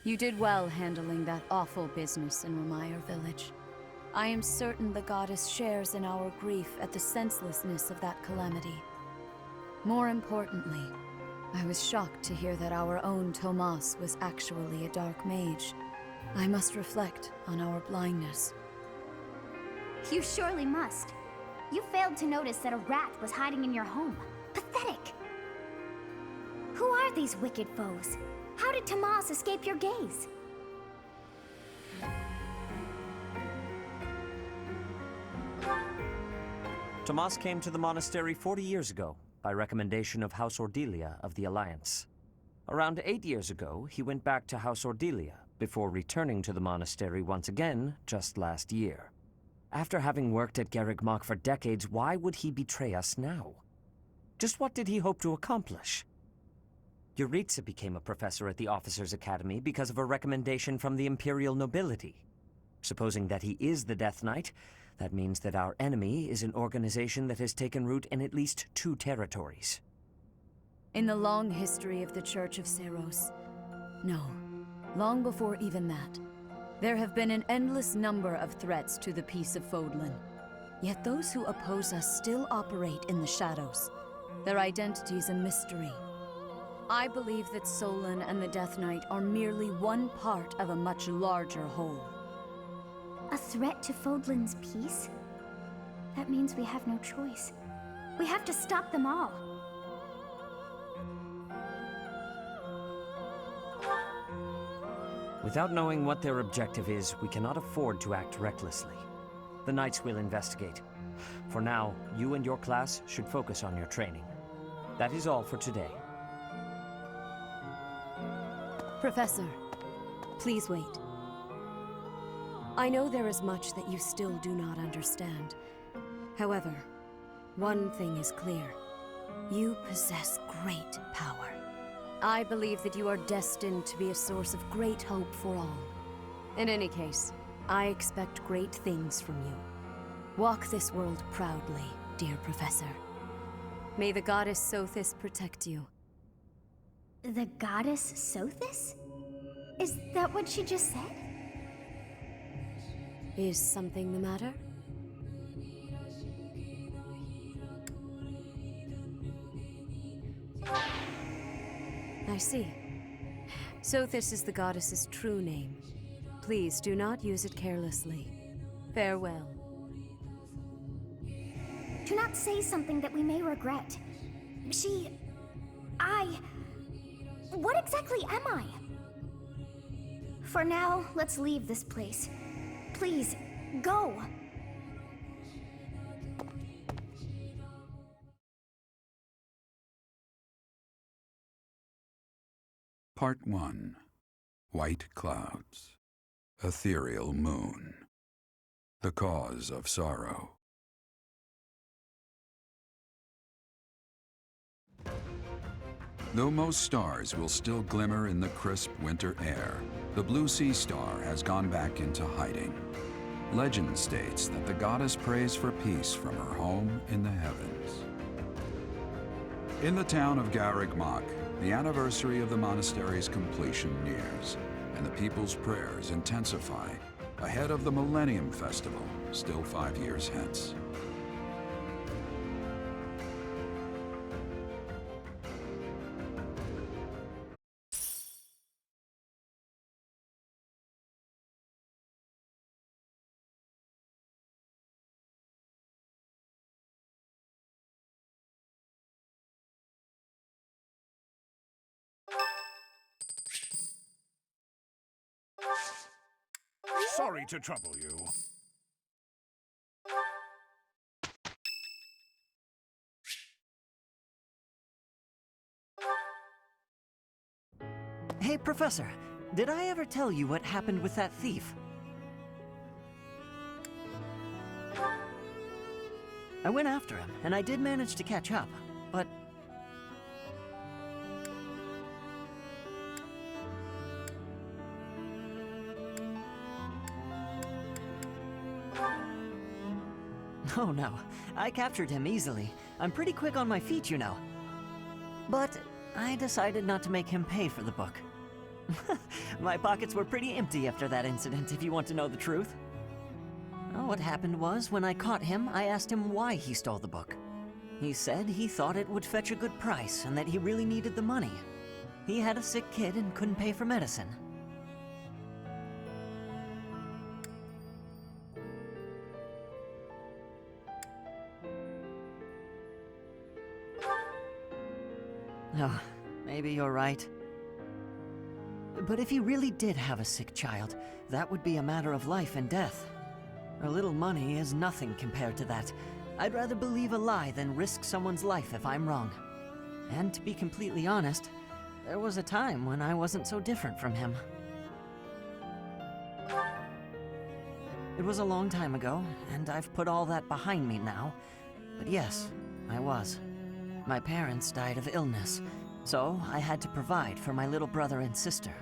You did well handling that awful business in Ramire village. I am certain the goddess shares in our grief at the senselessness of that calamity. More importantly, I was shocked to hear that our own Tomas was actually a dark mage. I must reflect on our blindness. You surely must. You failed to notice that a rat was hiding in your home. Pathetic! Who are these wicked foes? How did Tomas escape your gaze? Tomas came to the monastery 40 years ago, by recommendation of House Ordelia of the Alliance. Around 8 years ago, he went back to House Ordelia, before returning to the monastery once again just last year. After having worked at Garreg Mach for decades, why would he betray us now? Just what did he hope to accomplish? Yuritsa became a professor at the Officers' Academy because of a recommendation from the Imperial nobility. Supposing that he is the Death Knight, that means that our enemy is an organization that has taken root in at least 2 territories. In the long history of the Church of Seiros, no, long before even that, there have been an endless number of threats to the peace of Fodlan. Yet those who oppose us still operate in the shadows. Their identity's a mystery. I believe that Solon and the Death Knight are merely one part of a much larger whole. A threat to Fodlan's peace? That means we have no choice. We have to stop them all. Without knowing what their objective is, we cannot afford to act recklessly. The Knights will investigate. For now, you and your class should focus on your training. That is all for today. Professor, please wait. I know there is much that you still do not understand. However, one thing is clear. You possess great power. I believe that you are destined to be a source of great hope for all. In any case, I expect great things from you. Walk this world proudly, dear Professor. May the goddess Sothis protect you. The goddess Sothis? Is that what she just said? Is something the matter? I see. Sothis is the goddess's true name. Please do not use it carelessly. Farewell. Do not say something that we may regret. What exactly am I? For now, let's leave this place. Please, go! Part 1. White Clouds. Ethereal Moon. The Cause of Sorrow. Though most stars will still glimmer in the crisp winter air, the Blue Sea Star has gone back into hiding. Legend states that the goddess prays for peace from her home in the heavens. In the town of Garreg Mach, the anniversary of the monastery's completion nears, and the people's prayers intensify ahead of the Millennium Festival, still 5 years hence. Sorry to trouble you. Hey, Professor, did I ever tell you what happened with that thief? I went after him, and I did manage to catch up, but... Oh no, I captured him easily. I'm pretty quick on my feet, you know. But I decided not to make him pay for the book. My pockets were pretty empty after that incident, if you want to know the truth. Well, what happened was, when I caught him, I asked him why he stole the book. He said he thought it would fetch a good price and that he really needed the money. He had a sick kid and couldn't pay for medicine. Oh, maybe you're right. But if he really did have a sick child, that would be a matter of life and death. A little money is nothing compared to that. I'd rather believe a lie than risk someone's life if I'm wrong. And to be completely honest, there was a time when I wasn't so different from him. It was a long time ago, and I've put all that behind me now. But yes, I was. My parents died of illness, so I had to provide for my little brother and sister.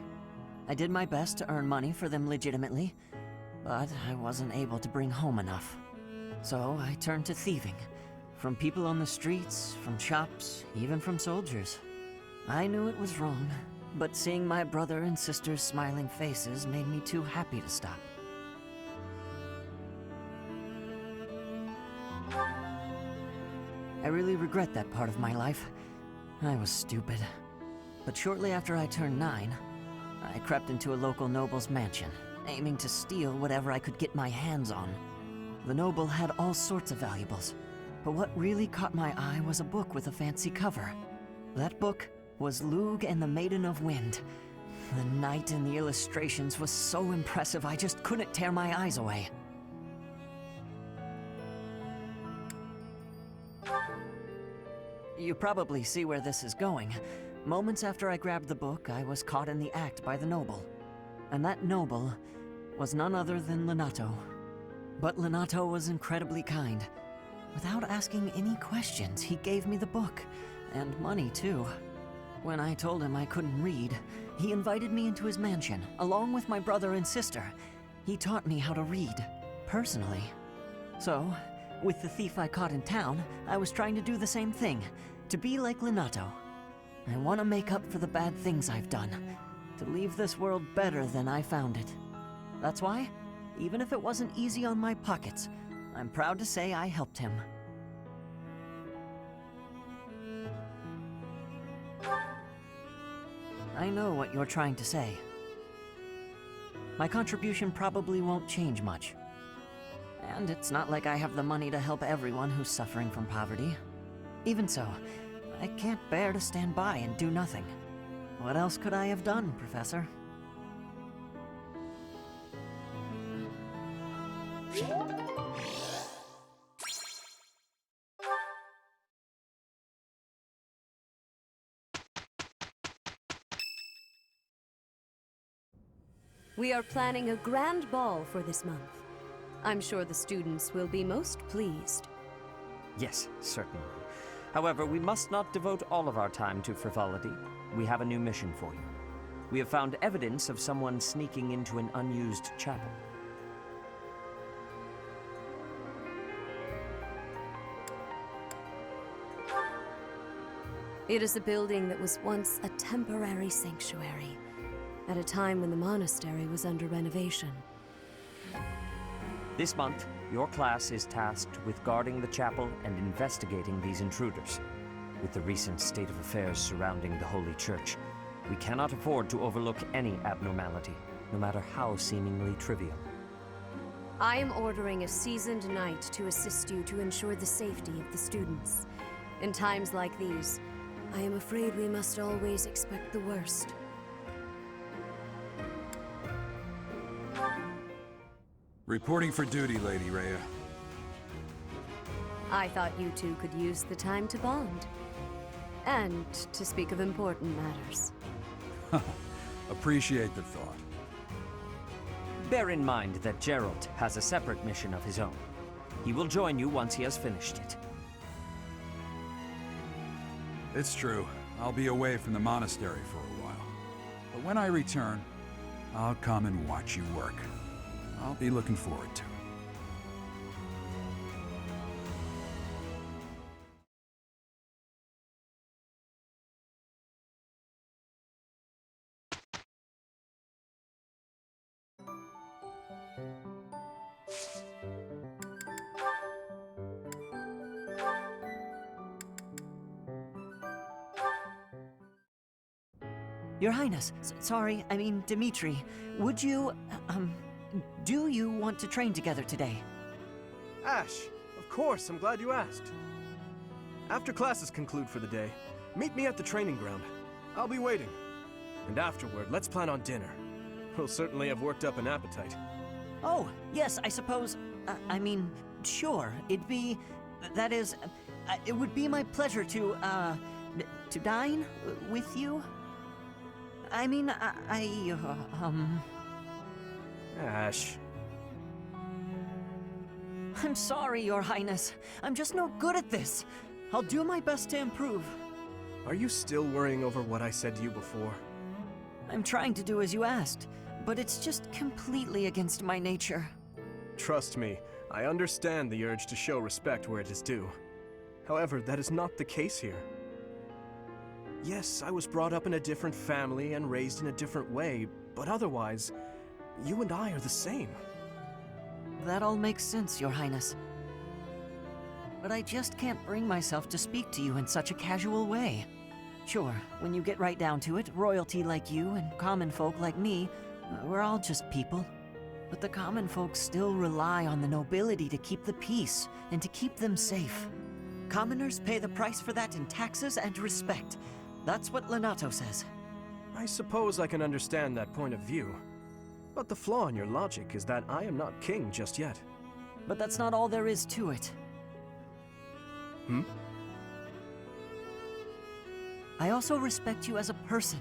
I did my best to earn money for them legitimately, but I wasn't able to bring home enough. So I turned to thieving. From people on the streets, from shops, even from soldiers. I knew it was wrong, but seeing my brother and sister's smiling faces made me too happy to stop. I really regret that part of my life. I was stupid. But shortly after I turned 9, I crept into a local noble's mansion, aiming to steal whatever I could get my hands on. The noble had all sorts of valuables, but what really caught my eye was a book with a fancy cover. That book was Lugh and the Maiden of Wind. The knight in the illustrations was so impressive I just couldn't tear my eyes away. You probably see where this is going. Moments after I grabbed the book, I was caught in the act by the noble. And that noble was none other than Lenato. But Lenato was incredibly kind. Without asking any questions, he gave me the book, and money too. When I told him I couldn't read, he invited me into his mansion, along with my brother and sister. He taught me how to read, personally. So, with the thief I caught in town, I was trying to do the same thing, to be like Lenato. I want to make up for the bad things I've done, to leave this world better than I found it. That's why, even if it wasn't easy on my pockets, I'm proud to say I helped him. I know what you're trying to say. My contribution probably won't change much. And it's not like I have the money to help everyone who's suffering from poverty. Even so, I can't bear to stand by and do nothing. What else could I have done, Professor? We are planning a grand ball for this month. I'm sure the students will be most pleased. Yes, certainly. However, we must not devote all of our time to frivolity. We have a new mission for you. We have found evidence of someone sneaking into an unused chapel. It is a building that was once a temporary sanctuary, at a time when the monastery was under renovation. This month, your class is tasked with guarding the chapel and investigating these intruders. With the recent state of affairs surrounding the Holy Church, we cannot afford to overlook any abnormality, no matter how seemingly trivial. I am ordering a seasoned knight to assist you to ensure the safety of the students. In times like these, I am afraid we must always expect the worst. Reporting for duty, Lady Rhea. I thought you two could use the time to bond. And to speak of important matters. Appreciate the thought. Bear in mind that Gerald has a separate mission of his own. He will join you once he has finished it. It's true. I'll be away from the monastery for a while. But when I return, I'll come and watch you work. I'll be looking forward to it. Your Highness, sorry, I mean Dimitri, would you, do you want to train together today? Ashe, of course, I'm glad you asked. After classes conclude for the day, meet me at the training ground. I'll be waiting. And afterward, let's plan on dinner. We'll certainly have worked up an appetite. Oh, yes, I suppose, I mean, sure, that is, it would be my pleasure to dine with you? I mean, Ashe. I'm sorry, Your Highness. I'm just no good at this. I'll do my best to improve. Are you still worrying over what I said to you before? I'm trying to do as you asked, but it's just completely against my nature. Trust me, I understand the urge to show respect where it is due. However, that is not the case here. Yes, I was brought up in a different family and raised in a different way, but otherwise, you and I are the same. That all makes sense, Your Highness. But I just can't bring myself to speak to you in such a casual way. Sure, when you get right down to it, royalty like you and common folk like me, we're all just people. But the common folk still rely on the nobility to keep the peace and to keep them safe. Commoners pay the price for that in taxes and respect. That's what Lonato says. I suppose I can understand that point of view. But the flaw in your logic is that I am not king just yet. But that's not all there is to it. I also respect you as a person.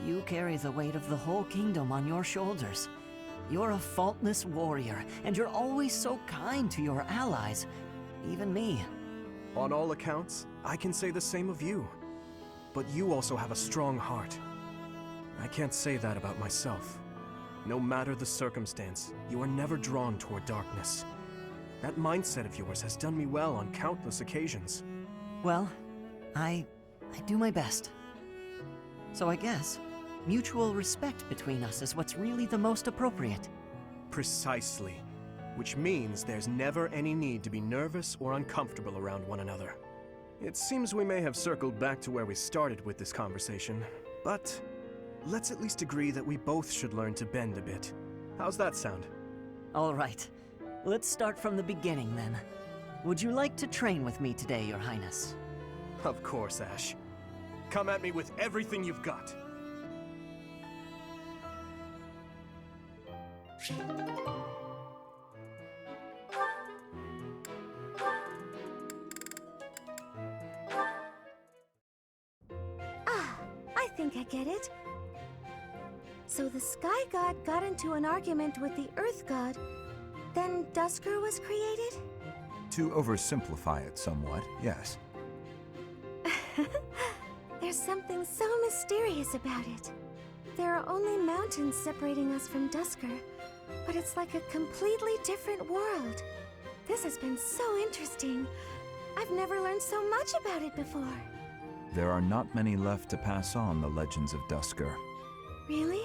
You carry the weight of the whole kingdom on your shoulders. You're a faultless warrior, and you're always so kind to your allies, even me. On all accounts, I can say the same of you. But you also have a strong heart. I can't say that about myself. No matter the circumstance, you are never drawn toward darkness. That mindset of yours has done me well on countless occasions. Well, I do my best. So I guess mutual respect between us is what's really the most appropriate. Precisely. Which means there's never any need to be nervous or uncomfortable around one another. It seems we may have circled back to where we started with this conversation, but let's at least agree that we both should learn to bend a bit. How's that sound? All right. Let's start from the beginning then. Would you like to train with me today, Your Highness? Of course, Ashe. Come at me with everything you've got. I think I get it. So the Sky God got into an argument with the Earth God, then Dusker was created? To oversimplify it somewhat, yes. There's something so mysterious about it. There are only mountains separating us from Dusker, but it's like a completely different world. This has been so interesting. I've never learned so much about it before. There are not many left to pass on the legends of Dusker. Really?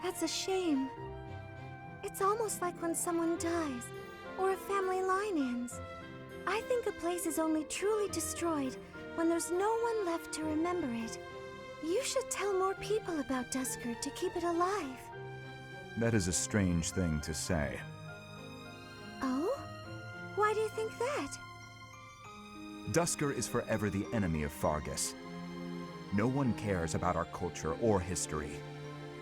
That's a shame. It's almost like when someone dies, or a family line ends. I think a place is only truly destroyed when there's no one left to remember it. You should tell more people about Dusker to keep it alive. That is a strange thing to say. Oh? Why do you think that? Dusker is forever the enemy of Fargus. No one cares about our culture or history.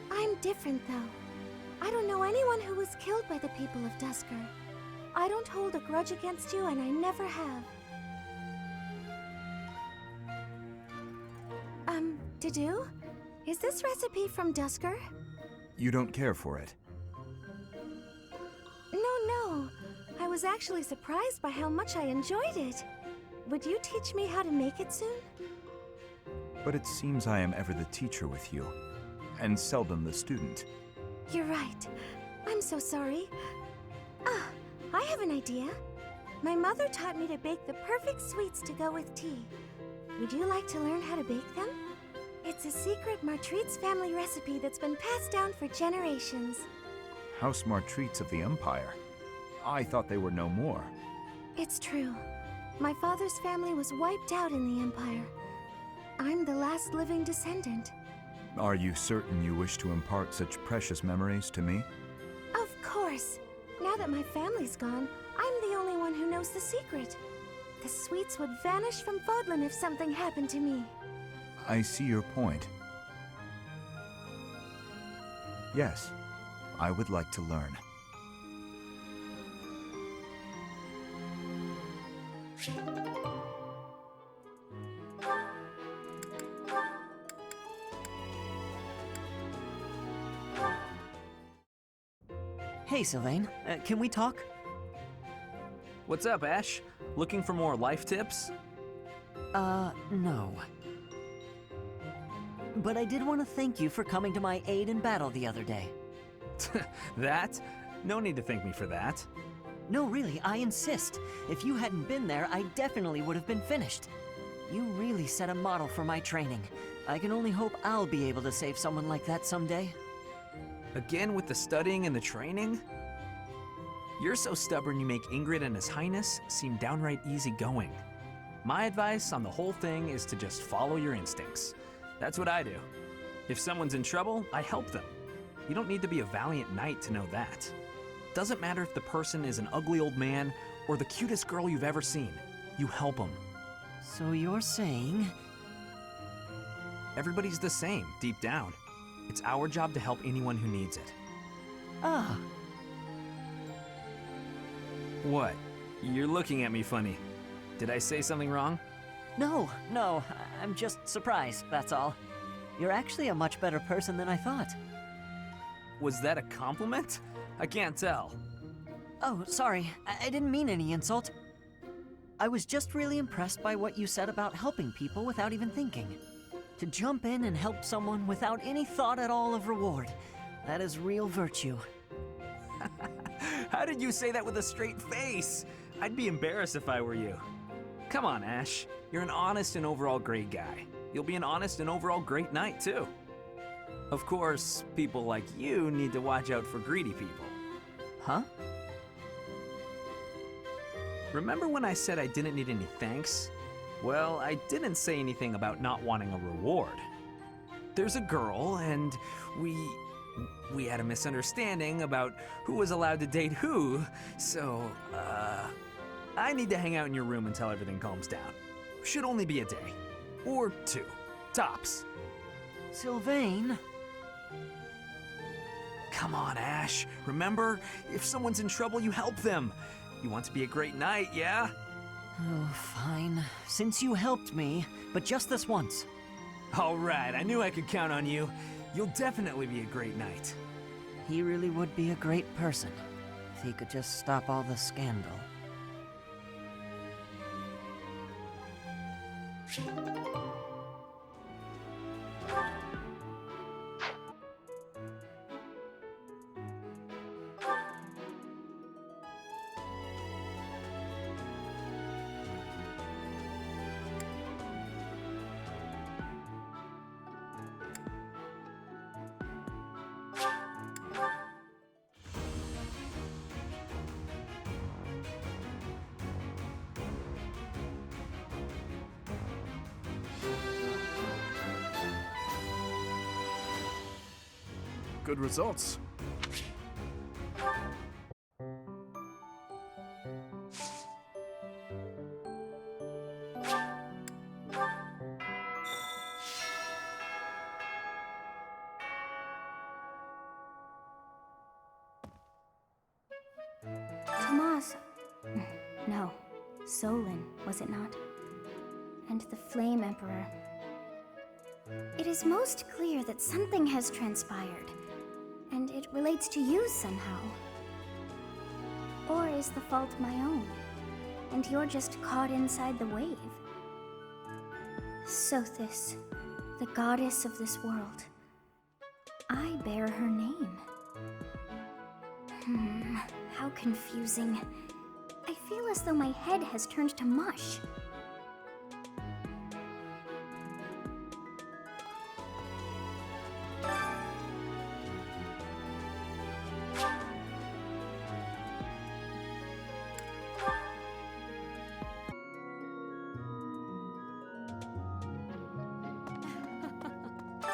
I'm different, though. I don't know anyone who was killed by the people of Dusker. I don't hold a grudge against you, and I never have. Dedue? Is this recipe from Dusker? You don't care for it? No. I was actually surprised by how much I enjoyed it. Would you teach me how to make it soon? But it seems I am ever the teacher with you, and seldom the student. You're right. I'm so sorry. I have an idea. My mother taught me to bake the perfect sweets to go with tea. Would you like to learn how to bake them? It's a secret Martritz family recipe that's been passed down for generations. House Martritz of the Empire. I thought they were no more. It's true. My father's family was wiped out in the Empire. I'm the last living descendant. Are you certain you wish to impart such precious memories to me? Of course. Now that my family's gone, I'm the only one who knows the secret. The sweets would vanish from Fodlan if something happened to me. I see your point. Yes, I would like to learn. Hey, Sylvain. Can we talk? What's up, Ashe? Looking for more life tips? No. But I did want to thank you for coming to my aid in battle the other day. That? No need to thank me for that. No, really, I insist. If you hadn't been there, I definitely would have been finished. You really set a model for my training. I can only hope I'll be able to save someone like that someday. Again with the studying and the training? You're so stubborn you make Ingrid and His Highness seem downright easygoing. My advice on the whole thing is to just follow your instincts. That's what I do. If someone's in trouble, I help them. You don't need to be a valiant knight to know that. Doesn't matter if the person is an ugly old man or the cutest girl you've ever seen. You help them. So you're saying... Everybody's the same, deep down. It's our job to help anyone who needs it. Ah. What? You're looking at me funny. Did I say something wrong? No, I'm just surprised, that's all. You're actually a much better person than I thought. Was that a compliment? I can't tell. Oh, sorry, I didn't mean any insult. I was just really impressed by what you said about helping people without even thinking. To jump in and help someone without any thought at all of reward. That is real virtue. How did you say that with a straight face? I'd be embarrassed if I were you. Come on, Ashe. You're an honest and overall great guy. You'll be an honest and overall great knight, too. Of course, people like you need to watch out for greedy people. Huh? Remember when I said I didn't need any thanks? Well, I didn't say anything about not wanting a reward. There's a girl, and we had a misunderstanding about who was allowed to date who, so, I need to hang out in your room until everything calms down. Should only be a day. Or 2. Tops. Sylvain? Come on, Ashe. Remember, if someone's in trouble, you help them. You want to be a great knight, yeah? Oh, fine. Since you helped me, but just this once. All right, I knew I could count on you. You'll definitely be a great knight. He really would be a great person, if he could just stop all the scandal. Good results. Tomas. No. Solon, was it not? And the Flame Emperor. It is most clear that something has transpired, and it relates to you somehow. Or is the fault my own, and you're just caught inside the wave? Sothis, the goddess of this world. I bear her name. How confusing. I feel as though my head has turned to mush.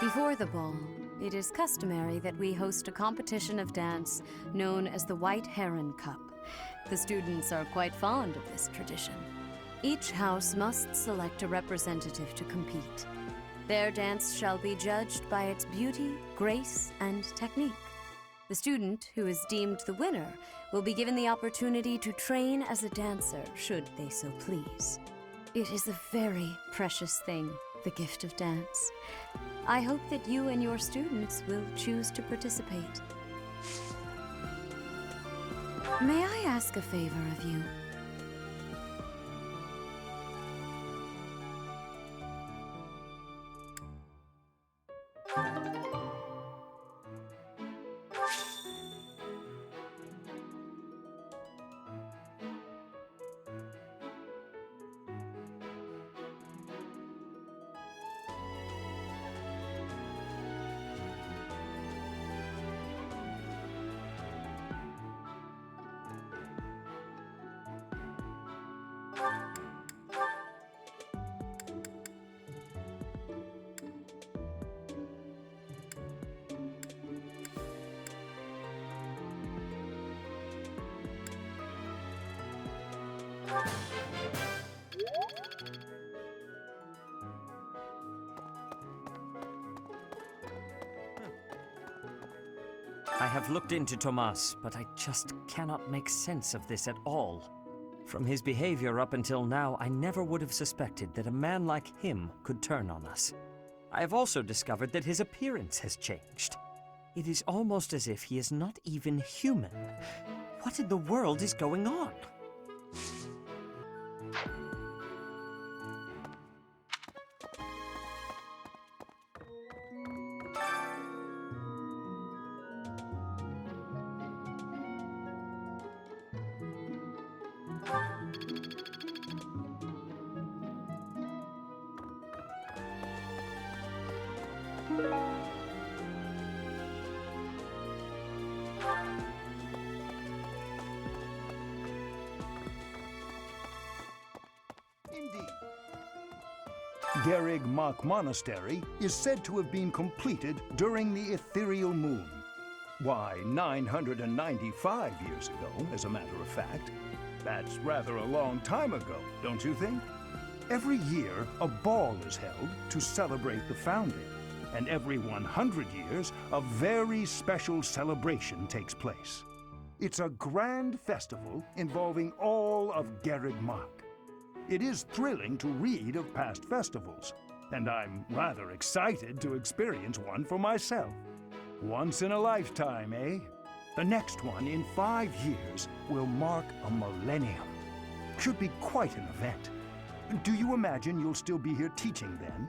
Before the ball, it is customary that we host a competition of dance known as the White Heron Cup. The students are quite fond of this tradition. Each house must select a representative to compete. Their dance shall be judged by its beauty, grace, and technique. The student who is deemed the winner will be given the opportunity to train as a dancer, should they so please. It is a very precious thing, the gift of dance. I hope that you and your students will choose to participate. May I ask a favor of you? I have looked into Tomas, but I just cannot make sense of this at all. From his behavior up until now, I never would have suspected that a man like him could turn on us. I have also discovered that his appearance has changed. It is almost as if he is not even human. What in the world is going on? Garrig Mach Monastery is said to have been completed during the ethereal moon. Why, 995 years ago, as a matter of fact. That's rather a long time ago, don't you think? Every year, a ball is held to celebrate the founding, and every 100 years, a very special celebration takes place. It's a grand festival involving all of Garrig Mach. It is thrilling to read of past festivals, and I'm rather excited to experience one for myself. Once in a lifetime, eh? The next one in 5 years will mark a millennium. Should be quite an event. Do you imagine you'll still be here teaching then?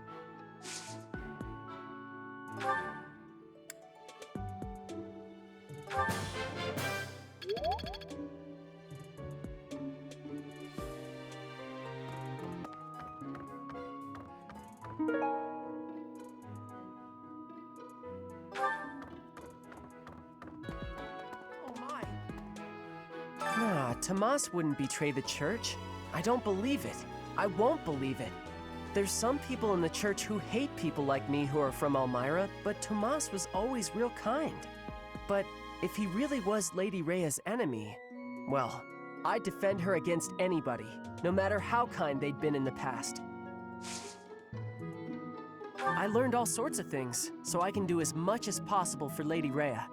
Nah, Tomas wouldn't betray the church. I don't believe it. I won't believe it. There's some people in the church who hate people like me who are from Elmira, but Tomas was always real kind. But if he really was Lady Rhea's enemy, well, I'd defend her against anybody, no matter how kind they'd been in the past. I learned all sorts of things, so I can do as much as possible for Lady Rhea.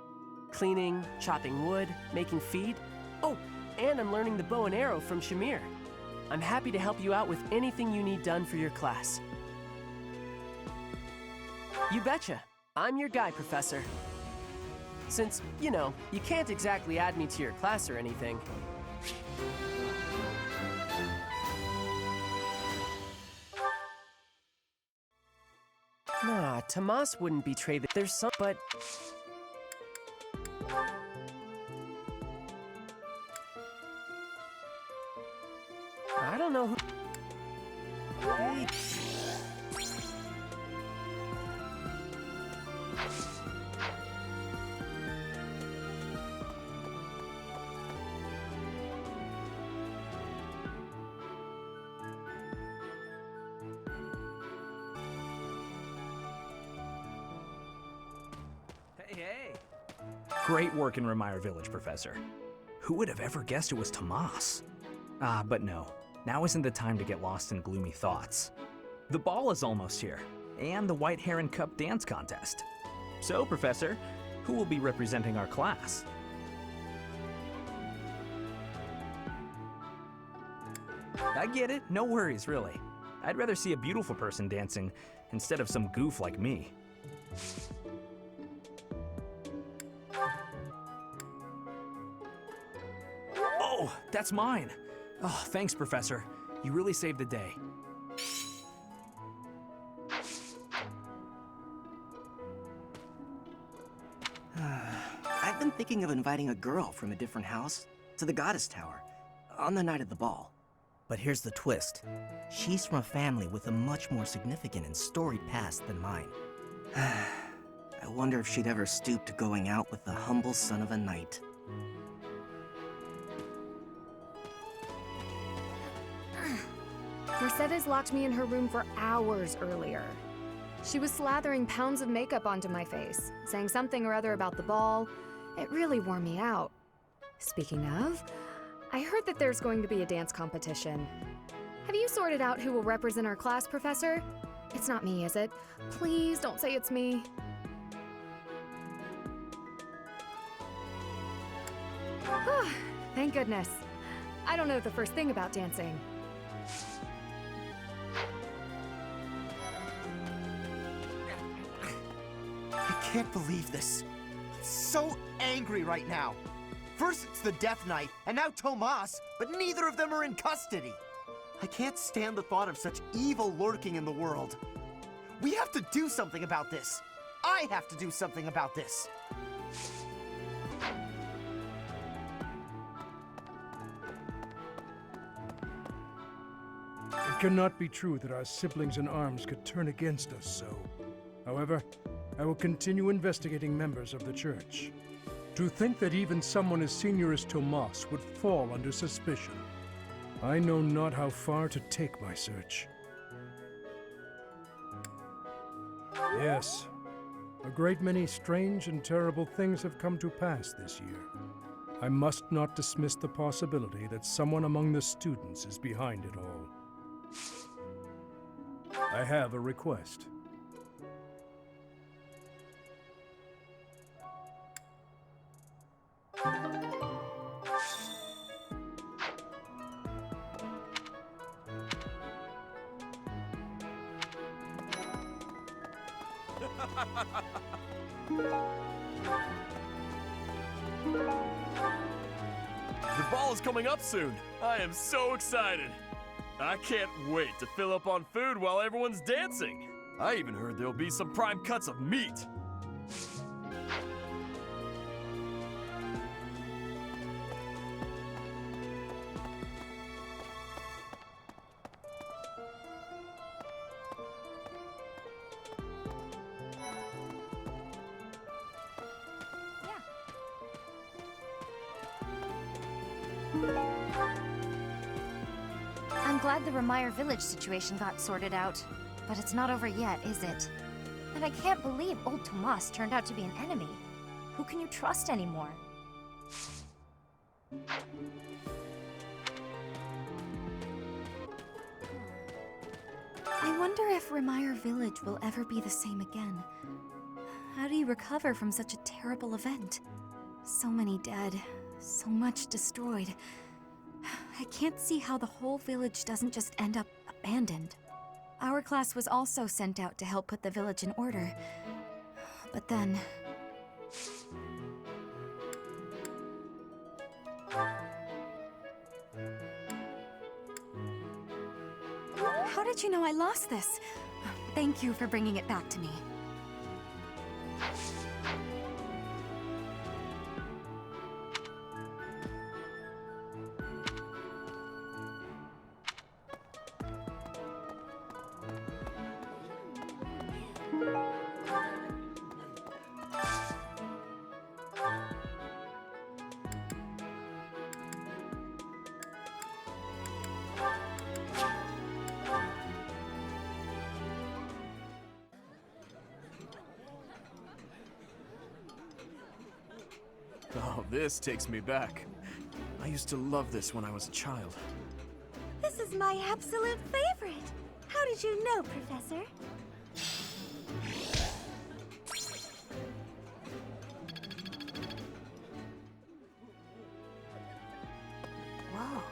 Cleaning, chopping wood, making feed. Oh, and I'm learning the bow and arrow from Shamir. I'm happy to help you out with anything you need done for your class. You betcha. I'm your guy, Professor. Since, you know, you can't exactly add me to your class or anything. Nah, Tomas wouldn't betray the... There's some... But... I don't know who... Hey. hey! Great work in Remire Village, Professor. Who would have ever guessed it was Tomas? But no. Now isn't the time to get lost in gloomy thoughts. The ball is almost here, and the White Heron Cup dance contest. So, Professor, who will be representing our class? I get it, no worries, really. I'd rather see a beautiful person dancing instead of some goof like me. Oh, that's mine! Oh, thanks, Professor. You really saved the day. I've been thinking of inviting a girl from a different house to the Goddess Tower on the night of the ball. But here's the twist. She's from a family with a much more significant and storied past than mine. I wonder if she'd ever stoop to going out with the humble son of a knight. Mercedes locked me in her room for hours earlier. She was slathering pounds of makeup onto my face, saying something or other about the ball. It really wore me out. Speaking of, I heard that there's going to be a dance competition. Have you sorted out who will represent our class, Professor? It's not me, is it? Please don't say it's me. Thank goodness. I don't know the first thing about dancing. I can't believe this. I'm so angry right now. First it's the Death Knight, and now Tomas, but neither of them are in custody. I can't stand the thought of such evil lurking in the world. We have to do something about this. I have to do something about this. It cannot be true that our siblings in arms could turn against us so. However, I will continue investigating members of the Church. To think that even someone as senior as Tomas would fall under suspicion. I know not how far to take my search. Yes, a great many strange and terrible things have come to pass this year. I must not dismiss the possibility that someone among the students is behind it all. I have a request. The ball is coming up soon. I am so excited. I can't wait to fill up on food while everyone's dancing. I even heard there'll be some prime cuts of meat. I'm glad the Remire Village situation got sorted out, but it's not over yet, is it? And I can't believe old Tomas turned out to be an enemy. Who can you trust anymore? I wonder if Remire Village will ever be the same again. How do you recover from such a terrible event? So many dead, so much destroyed. I can't see how the whole village doesn't just end up abandoned. Our class was also sent out to help put the village in order. But then... How did you know I lost this? Thank you for bringing it back to me. Oh, this takes me back. I used to love this when I was a child. This is my absolute favorite. How did you know, Professor? Whoa.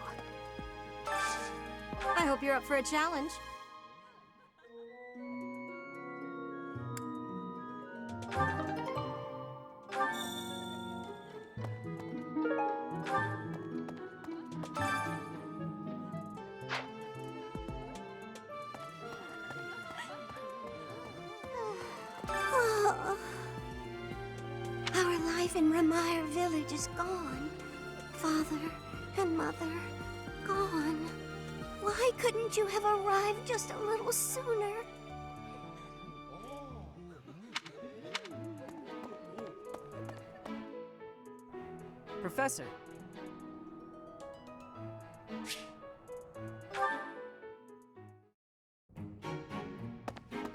I hope you're up for a challenge. Our life in Ramire Village is gone. Father and Mother, gone. Why couldn't you have arrived just a little sooner? Professor.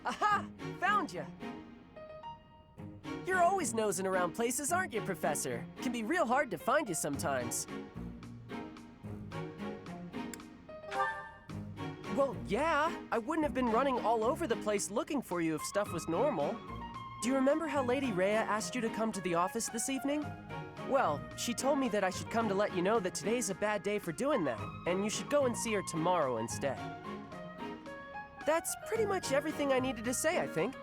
Aha! Found you! You're always nosing around places, aren't you, Professor? Can be real hard to find you sometimes. Well, yeah. I wouldn't have been running all over the place looking for you if stuff was normal. Do you remember how Lady Rhea asked you to come to the office this evening? Well, she told me that I should come to let you know that today's a bad day for doing that, and you should go and see her tomorrow instead. That's pretty much everything I needed to say, I think.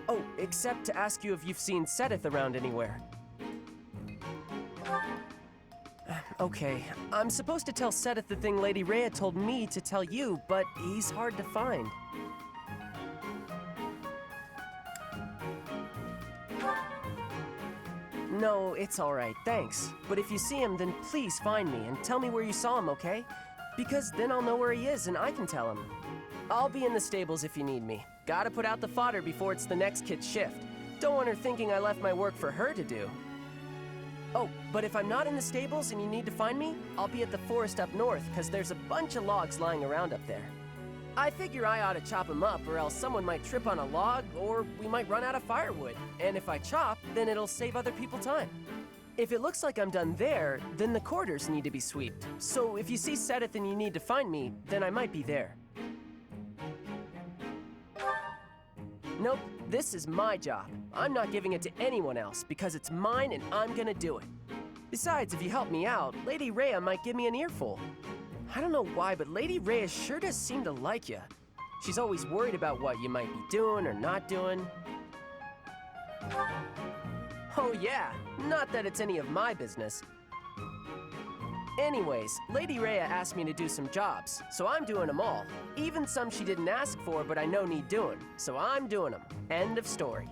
Oh, except to ask you if you've seen Sedith around anywhere. Okay, I'm supposed to tell Sedith the thing Lady Rhea told me to tell you, but he's hard to find. No, it's alright, thanks. But if you see him, then please find me and tell me where you saw him, okay? Because then I'll know where he is and I can tell him. I'll be in the stables if you need me. Gotta put out the fodder before it's the next kid's shift. Don't want her thinking I left my work for her to do. Oh, but if I'm not in the stables and you need to find me, I'll be at the forest up north, because there's a bunch of logs lying around up there. I figure I ought to chop them up, or else someone might trip on a log, or we might run out of firewood. And if I chop, then it'll save other people time. If it looks like I'm done there, then the quarters need to be swept. So if you see Sedith and you need to find me, then I might be there. Nope, this is my job. I'm not giving it to anyone else because it's mine and I'm gonna do it. Besides, if you help me out, Lady Rhea might give me an earful. I don't know why, but Lady Rhea sure does seem to like you. She's always worried about what you might be doing or not doing. Oh yeah, not that it's any of my business. Anyways, Lady Rhea asked me to do some jobs, so I'm doing them all. Even some she didn't ask for, but I know need doing, so I'm doing them. End of story.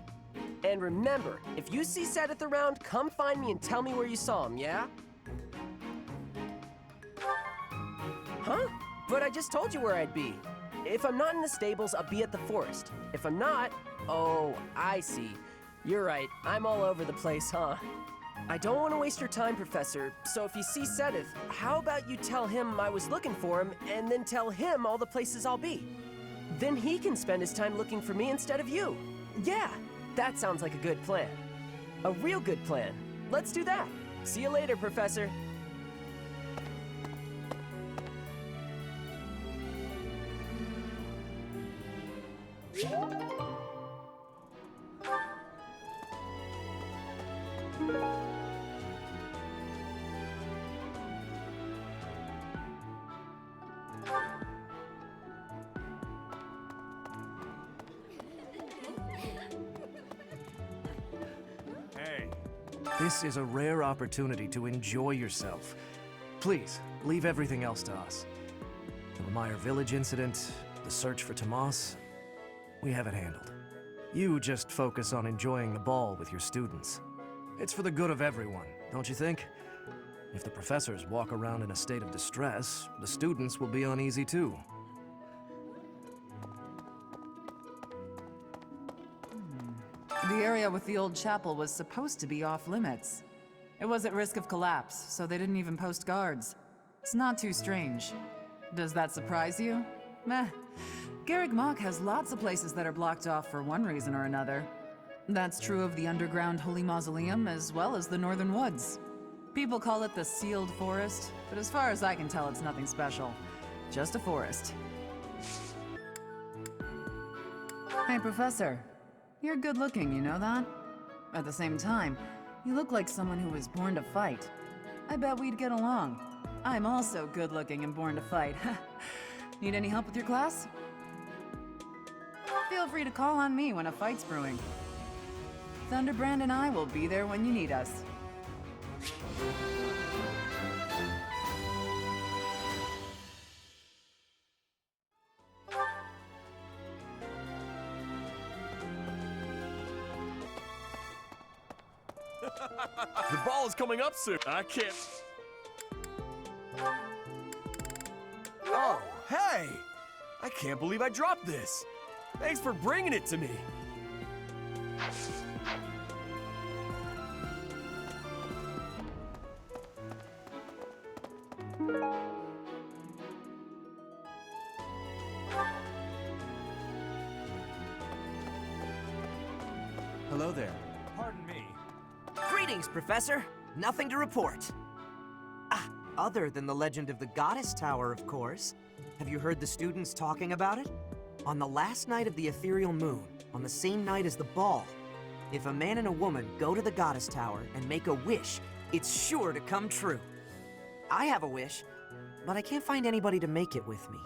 And remember, if you see Sedith around, come find me and tell me where you saw him, yeah? Huh? But I just told you where I'd be. If I'm not in the stables, I'll be at the forest. If I'm not, oh, I see. You're right, I'm all over the place, huh? I don't want to waste your time, Professor, so if you see Sedith, how about you tell him I was looking for him, and then tell him all the places I'll be? Then he can spend his time looking for me instead of you. Yeah, that sounds like a good plan. A real good plan. Let's do that. See you later, Professor. This is a rare opportunity to enjoy yourself. Please, leave everything else to us. The Ramire Village incident, the search for Tomas, we have it handled. You just focus on enjoying the ball with your students. It's for the good of everyone, don't you think? If the professors walk around in a state of distress, the students will be uneasy too. The area with the old chapel was supposed to be off limits. It was at risk of collapse, so they didn't even post guards. It's not too strange. Does that surprise you? Meh. Garreg Mach has lots of places that are blocked off for one reason or another. That's true of the underground Holy Mausoleum as well as the Northern Woods. People call it the Sealed Forest, but as far as I can tell, it's nothing special. Just a forest. Hey, Professor. You're good looking, you know that? At the same time, you look like someone who was born to fight. I bet we'd get along. I'm also good looking and born to fight. Need any help with your class? Feel free to call on me when a fight's brewing. Thunderbrand and I will be there when you need us. The ball is coming up soon. I can't... Oh, hey! I can't believe I dropped this. Thanks for bringing it to me. Hello there. Pardon me. Greetings, Professor. Nothing to report. Other than the legend of the Goddess Tower, of course. Have you heard the students talking about it? On the last night of the ethereal moon, on the same night as the ball, if a man and a woman go to the Goddess Tower and make a wish, it's sure to come true. I have a wish, but I can't find anybody to make it with me.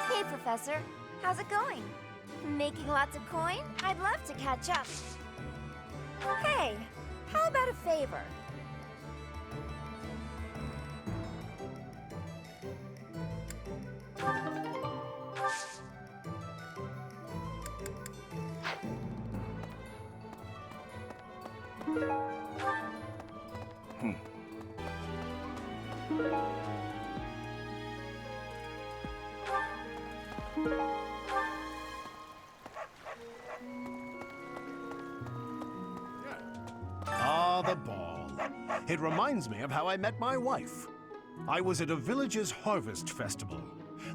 Hey, Professor. How's it going? Making lots of coin? I'd love to catch up. Hey, how about a favor? Ah, the ball. It reminds me of how I met my wife. I was at a village's harvest festival.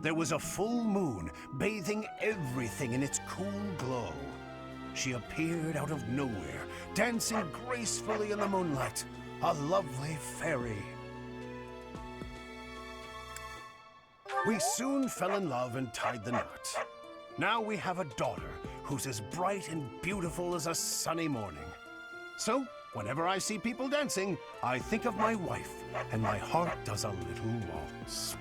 There was a full moon, bathing everything in its cool glow. She appeared out of nowhere, dancing gracefully in the moonlight. A lovely fairy. We soon fell in love and tied the knot. Now we have a daughter who's as bright and beautiful as a sunny morning. So, whenever I see people dancing, I think of my wife, and my heart does a little waltz.